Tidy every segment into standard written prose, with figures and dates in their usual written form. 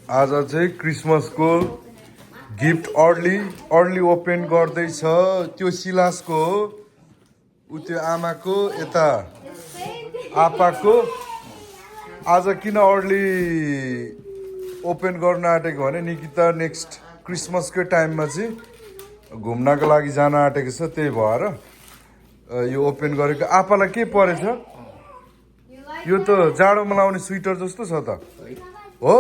आज चाहिँ क्रिसमसको gift early open गर्दैछ। त्यो सिलासको हो, उ त्यो आमाको, यता आपाको। आज किन अर्ली ओपन गर्न आँटेको भने निकिता नेक्स्ट क्रिसमसकै टाइममा चाहिँ घुम्नको लागि जान आँटेको छ, त्यही भएर यो ओपन गरेको। आपालाई के परेछ? यो त जाडोमा लाउने स्वेटर जस्तो छ त हो।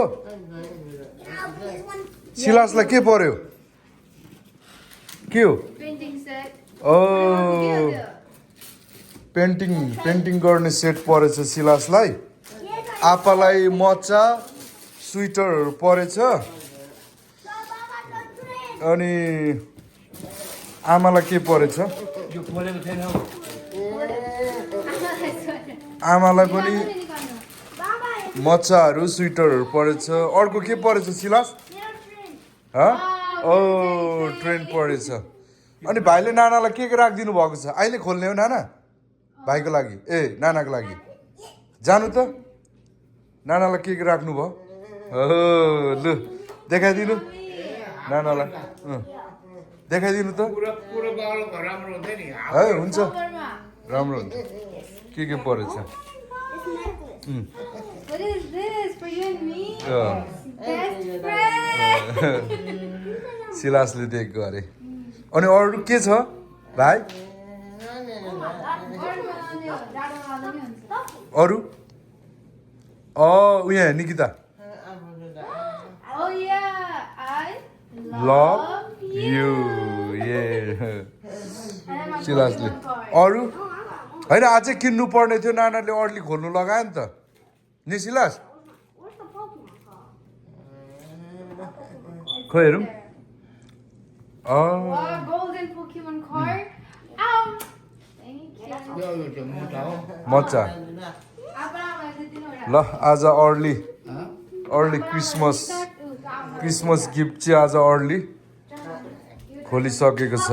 सिलासलाई के पर्यो? के हो? ओ पेन्टिङ गर्ने सेट परेछ सिलासलाई। आपालाई मोजा स्वेटरहरू परेछ। अनि आमालाई के परेछ? आमालाई पनि मोजाहरू स्वेटरहरू परेछ। अर्को के परेछ सिलास? ओ ट्रेन परेछ। अनि भाइले नानालाई के राखिदिनु भएको छ? अहिले खोल्ने हो नाना? भाइको लागि नानाको लागि जानु त। नानालाई के राख्नु भयो? लु देखाइदिनु नानालाई, देखाइदिनु त। है हुन्छ, राम्रो हुन्छ। के परेछ? सिलासले दिएको अरे। अनि अरू के छ भाइ? अरू उयो निकिता लभ यु सिलासले। अरू होइन, अझै किन्नु पर्ने थियो। नानाले अर्ली खोल्नु लगायो नि त नि सिलास। खोइ हेरौँ। मजा ल। आज अर्ली क्रिसमस गिफ्ट चाहिँ आज अर्ली खोलिसकेको छ।